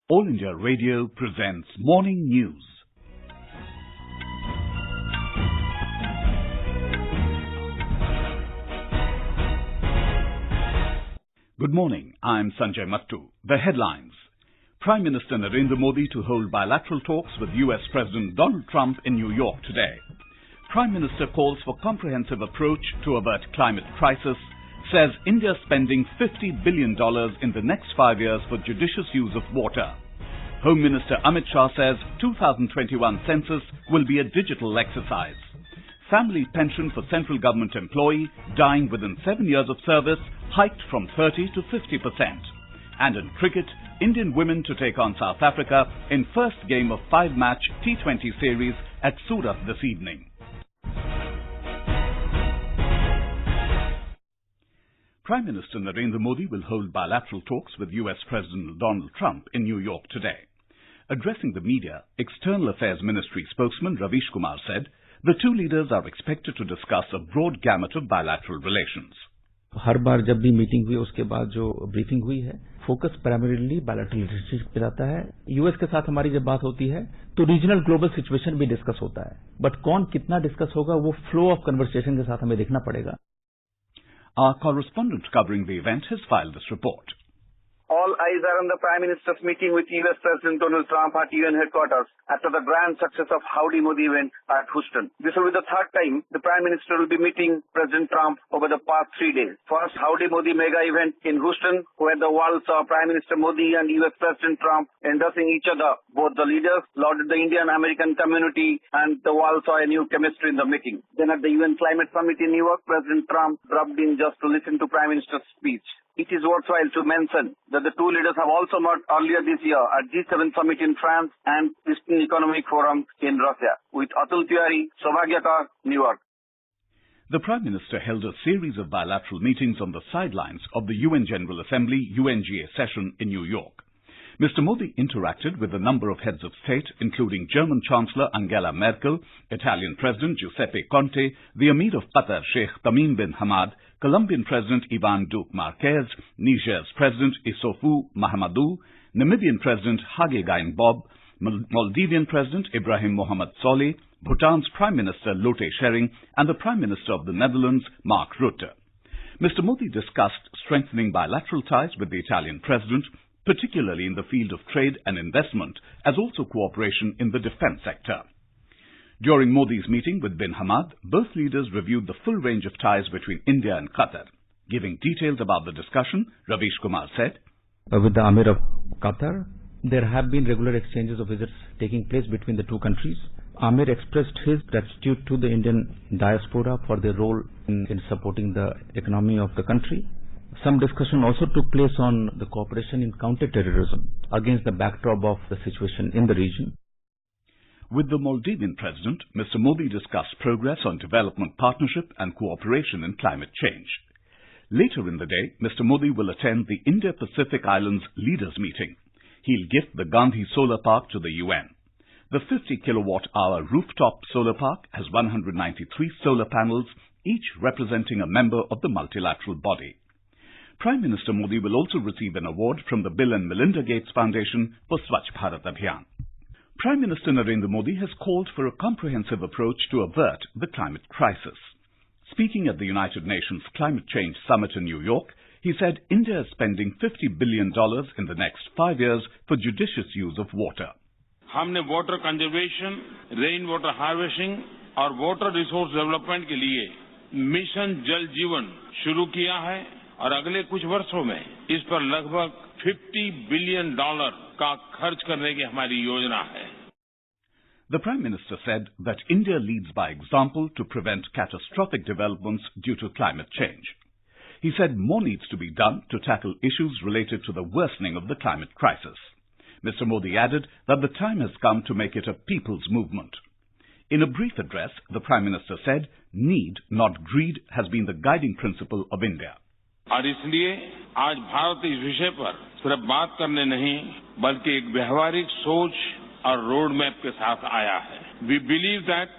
All India Radio presents Morning News. Good morning, I'm Sanjay Mattu. The headlines. Prime Minister Narendra Modi to hold bilateral talks with US President Donald Trump in New York today. Prime Minister calls for comprehensive approach to avert climate crisis, says India spending $50 billion in the next 5 years for judicious use of water. Home Minister Amit Shah says 2021 census will be a digital exercise. Family pension for central government employee dying within 7 years of service hiked from 30 to 50%. And in cricket, Indian women to take on South Africa in first game of 5-match T20 series at Surat this evening. Prime Minister Narendra Modi will hold bilateral talks with US President Donald Trump in New York today. Addressing the media, External Affairs Ministry spokesman Ravish Kumar said the two leaders are expected to discuss a broad gamut of bilateral relations. हर बार जब भी meeting हुई उसके बाद जो briefing हुई है focus primarily bilateral relationship पे रहता है। यूएस के साथ हमारी जब बात होती है तो रीजनल ग्लोबल सिचुएशन भी डिस्कस होता है, बट कौन कितना डिस्कस होगा वो फ्लो ऑफ कन्वर्सेशन के साथ हमें देखना पड़ेगा। Our correspondent covering the event has filed this report. All eyes are on the Prime Minister's meeting with US President Donald Trump at UN headquarters after the grand success of Howdy Modi event at Houston. This will be the third time the Prime Minister will be meeting President Trump over the past 3 days. First, Howdy Modi mega event in Houston, where the world saw Prime Minister Modi and US President Trump endorsing each other. Both the leaders lauded the Indian-American community and the world saw a new chemistry in the meeting. Then at the UN Climate Summit in New York, President Trump dropped in just to listen to Prime Minister's speech. It is worthwhile to mention that the two leaders have also met earlier this year at G7 Summit in France and Eastern Economic Forum in Russia. With Atul Tiwari, Saubhagyakar, New York. The Prime Minister held a series of bilateral meetings on the sidelines of the UN General Assembly UNGA session in New York. Mr. Modi interacted with a number of heads of state, including German Chancellor Angela Merkel, Italian President Giuseppe Conte, the Emir of Qatar Sheikh Tamim bin Hamad, Colombian President Ivan Duque Marquez, Niger's President Issoufou Mahamadou, Namibian President Hage Geingob, Maldivian President Ibrahim Mohamed Solih, Bhutan's Prime Minister Lotte Schering, and the Prime Minister of the Netherlands, Mark Rutte. Mr. Modi discussed strengthening bilateral ties with the Italian President, particularly in the field of trade and investment, as also cooperation in the defense sector. During Modi's meeting with bin Hamad, both leaders reviewed the full range of ties between India and Qatar. Giving details about the discussion, Ravish Kumar said, with the Emir of Qatar, there have been regular exchanges of visits taking place between the two countries. Amir expressed his gratitude to the Indian diaspora for their role in supporting the economy of the country. Some discussion also took place on the cooperation in counter-terrorism against the backdrop of the situation in the region. With the Maldivian President, Mr. Modi discussed progress on development partnership and cooperation in climate change. Later in the day, Mr. Modi will attend the Indo-Pacific Islands Leaders Meeting. He'll gift the Gandhi Solar Park to the UN. The 50 kilowatt-hour rooftop solar park has 193 solar panels, each representing a member of the multilateral body. Prime Minister Modi will also receive an award from the Bill and Melinda Gates Foundation for Swachh Bharat Abhiyan. Prime Minister Narendra Modi has called for a comprehensive approach to avert the climate crisis. Speaking at the United Nations Climate Change Summit in New York, he said India is spending $50 billion in the next 5 years for judicious use of water. हमने water conservation, rain water harvesting और water resource development के लिए mission जल जीवन शुरू किया है और अगले कुछ वर्षों में इस पर लगभग $50 बिलियन का खर्च करने की हमारी योजना है. The Prime Minister said that India leads by example to prevent catastrophic developments due to climate change. He said more needs to be done to tackle issues related to the worsening of the climate crisis. Mr. Modi added that the time has come to make it a people's movement. In a brief address, the Prime Minister said, need, not greed, has been the guiding principle of India. और इसलिए आज भारत इस विषय पर सिर्फ बात करने नहीं बल्कि एक व्यवहारिक सोच और रोड मैप के साथ आया है. We believe that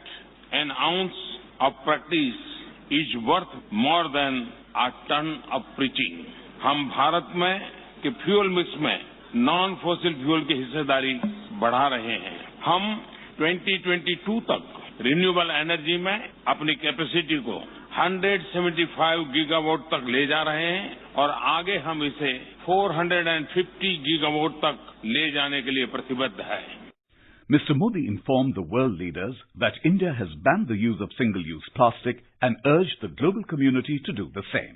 an ounce of practice is worth more than a ton of preaching. हम भारत में के फ्यूल मिक्स में नॉन फॉसिल फ्यूल की हिस्सेदारी बढ़ा रहे हैं। हम 2022 तक रिन्यूएबल एनर्जी में अपनी कैपेसिटी को 175 गीगावाट तक ले जा रहे हैं और आगे हम इसे 450 गीगावाट तक ले जाने के लिए प्रतिबद्ध है। Mr. Modi informed the world leaders that India has banned the use of single-use plastic and urged the global community to do the same.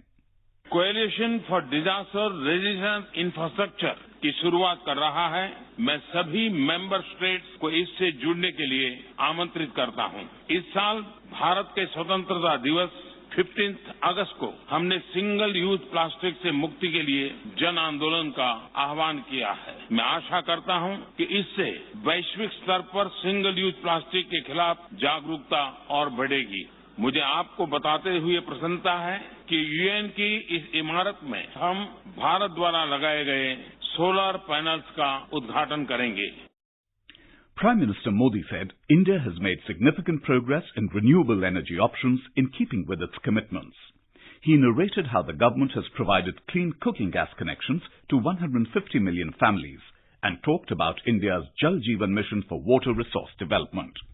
Coalition for disaster resistance infrastructure की शुरुआत कर रहा है। मैं सभी मेंबर स्टेट्स को इससे जुड़ने के लिए आमंत्रित करता हूं। इस साल भारत के स्वतंत्रता दिवस 15 अगस्त को हमने सिंगल यूज प्लास्टिक से मुक्ति के लिए जन आंदोलन का आह्वान किया है। मैं आशा करता हूं कि इससे वैश्विक स्तर पर सिंगल यूज प्लास्टिक के खिलाफ जागरूकता और बढ़ेगी। मुझे आपको बताते हुए प्रसन्नता है कि यूएन की इस इमारत में हम भारत द्वारा लगाए गए सोलर पैनल्स का उद्घाटन करेंगे। Prime Minister Modi said India has made significant progress in renewable energy options in keeping with its commitments. He narrated how the government has provided clean cooking gas connections to 150 million families and talked about India's Jal Jeevan mission for water resource development.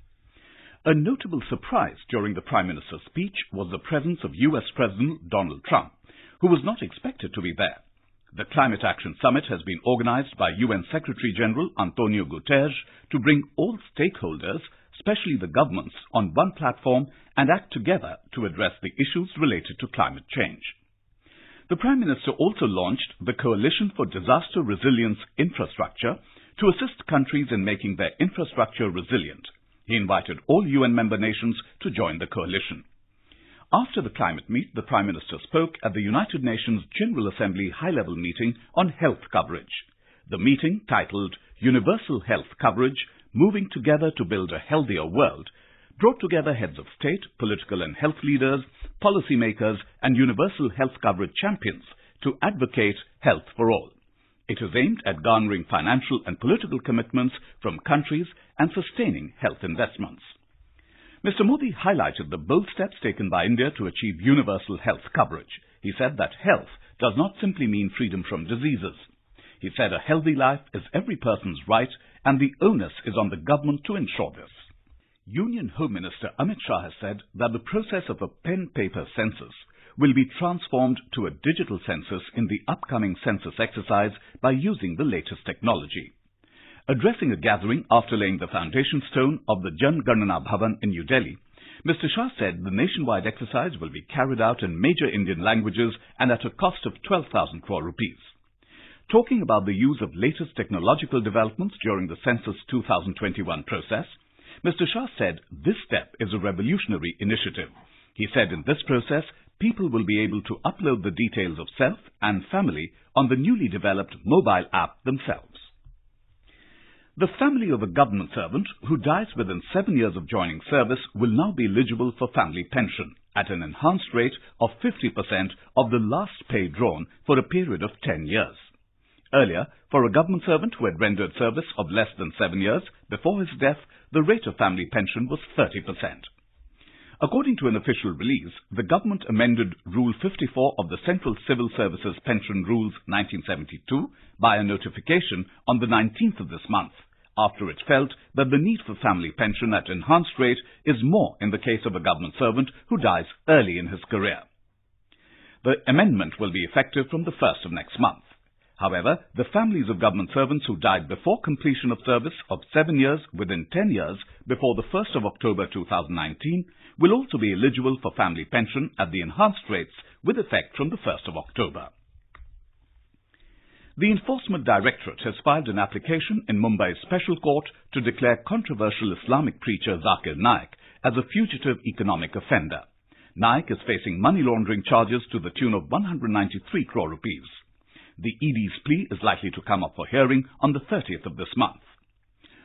A notable surprise during the Prime Minister's speech was the presence of US President Donald Trump, who was not expected to be there. The Climate Action Summit has been organized by UN Secretary-General Antonio Guterres to bring all stakeholders, especially the governments, on one platform and act together to address the issues related to climate change. The Prime Minister also launched the Coalition for Disaster Resilience Infrastructure to assist countries in making their infrastructure resilient. He invited all UN member nations to join the coalition. After the climate meet, the Prime Minister spoke at the United Nations General Assembly high-level meeting on health coverage. The meeting, titled Universal Health Coverage, Moving Together to Build a Healthier World, brought together heads of state, political and health leaders, policymakers and universal health coverage champions to advocate health for all. It is aimed at garnering financial and political commitments from countries and sustaining health investments. Mr. Modi highlighted the bold steps taken by India to achieve universal health coverage. He said that health does not simply mean freedom from diseases. He said a healthy life is every person's right and the onus is on the government to ensure this. Union Home Minister Amit Shah has said that the process of a pen-paper census will be transformed to a digital census in the upcoming census exercise by using the latest technology. Addressing a gathering after laying the foundation stone of the Jan Ganana Bhavan in New Delhi, Mr. Shah said the nationwide exercise will be carried out in major Indian languages and at a cost of 12,000 crore rupees. Talking about the use of latest technological developments during the Census 2021 process, Mr. Shah said this step is a revolutionary initiative. He said in this process, people will be able to upload the details of self and family on the newly developed mobile app themselves. The family of a government servant who dies within 7 years of joining service will now be eligible for family pension at an enhanced rate of 50% of the last pay drawn for a period of 10 years. Earlier, for a government servant who had rendered service of less than 7 years before his death, the rate of family pension was 30%. According to an official release, the government amended Rule 54 of the Central Civil Services Pension Rules 1972 by a notification on the 19th of this month, after it felt that the need for family pension at enhanced rate is more in the case of a government servant who dies early in his career. The amendment will be effective from the 1st of next month. However, the families of government servants who died before completion of service of 7 years within 10 years before the 1st of October 2019 will also be eligible for family pension at the enhanced rates with effect from the 1st of October. The Enforcement Directorate has filed an application in Mumbai's Special Court to declare controversial Islamic preacher Zakir Naik as a fugitive economic offender. Naik is facing money laundering charges to the tune of 193 crore rupees. The ED's plea is likely to come up for hearing on the 30th of this month.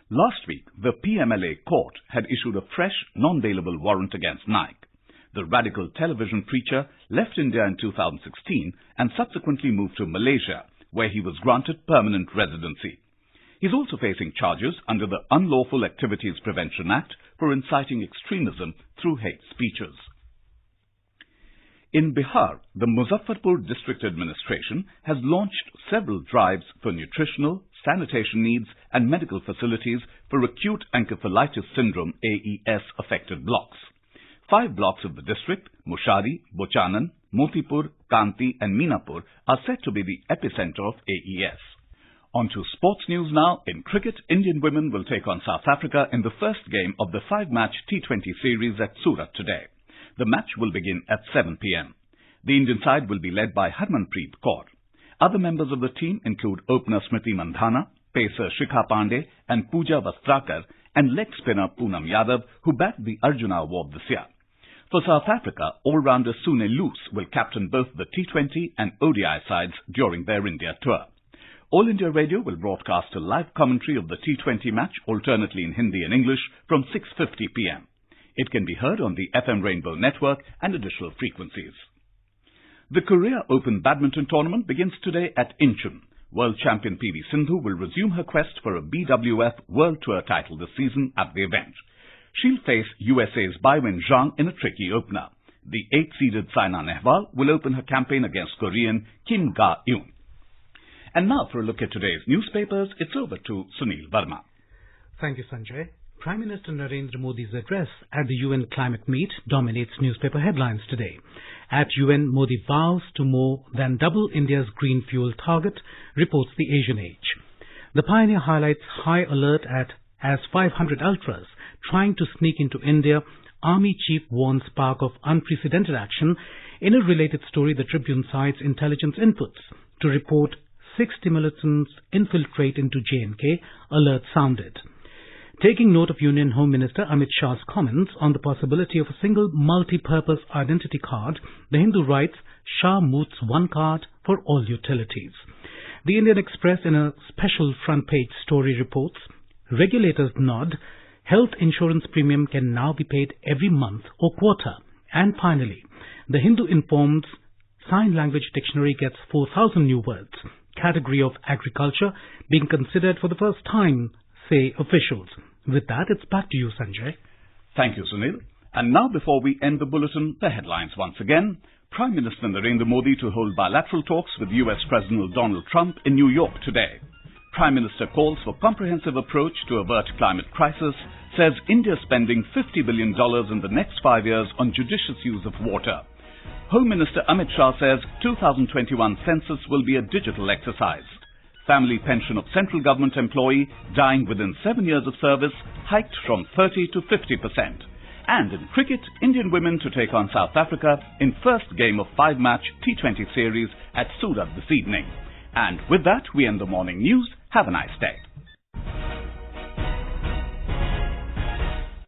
Last week, the PMLA court had issued a fresh, non-bailable warrant against Naik. The radical television preacher left India in 2016 and subsequently moved to Malaysia, where he was granted permanent residency. He's also facing charges under the Unlawful Activities Prevention Act for inciting extremism through hate speeches. In Bihar, the Muzaffarpur District Administration has launched several drives for nutritional, sanitation needs and medical facilities for acute encephalitis syndrome AES affected blocks. 5 blocks of the district, Mushari, Bochanan, Motipur, Kanti and Meenapur, are said to be the epicenter of AES. On to sports news now. In cricket, Indian women will take on South Africa in the first game of the 5-match T20 series at Surat today. The match will begin at 7 p.m. The Indian side will be led by Harmanpreet Kaur. Other members of the team include opener Smriti Mandhana, pacer Shikha Pandey and Pooja Vastrakar, and leg spinner Poonam Yadav, who bagged the Arjuna Award this year. For South Africa, all-rounder Sune Loose will captain both the T20 and ODI sides during their India tour. All India Radio will broadcast a live commentary of the T20 match alternately in Hindi and English from 6:50 p.m. It can be heard on the FM Rainbow network and additional frequencies. The Korea Open badminton tournament begins today at Incheon. World champion PV Sindhu will resume her quest for a BWF World Tour title this season at the event. She'll face USA's Baiwen Zhang in a tricky opener. The 8th-seeded Saina Nehwal will open her campaign against Korean Kim Ga-eun. And now for a look at today's newspapers, it's over to Sunil Verma. Thank you, Sanjay. Prime Minister Narendra Modi's address at the UN climate meet dominates newspaper headlines today. At UN, Modi vows to more than double India's green fuel target, reports the Asian Age. The Pioneer highlights high alert as 500 ultras trying to sneak into India. Army chief warns spark of unprecedented action. In a related story, the Tribune cites intelligence inputs to report 60 militants infiltrate into J&K, alert sounded. Taking note of Union Home Minister Amit Shah's comments on the possibility of a single multi-purpose identity card, the Hindu writes, Shah moots one card for all utilities. The Indian Express in a special front page story reports, regulators nod, health insurance premium can now be paid every month or quarter. And finally, the Hindu informs sign language dictionary gets 4,000 new words. Category of agriculture being considered for the first time, say officials. With that, it's back to you, Sanjay. Thank you, Sunil. And now, before we end the bulletin, the headlines once again. Prime Minister Narendra Modi to hold bilateral talks with US President Donald Trump in New York today. Prime Minister calls for comprehensive approach to avert climate crisis, says India spending $50 billion in the next 5 years on judicious use of water. Home Minister Amit Shah says 2021 census will be a digital exercise. Family pension of central government employee dying within 7 years of service hiked from 30 to 50%. And in cricket, Indian women to take on South Africa in first game of 5-match T20 series at Surat this evening. And with that, we end the morning news. Have a nice day.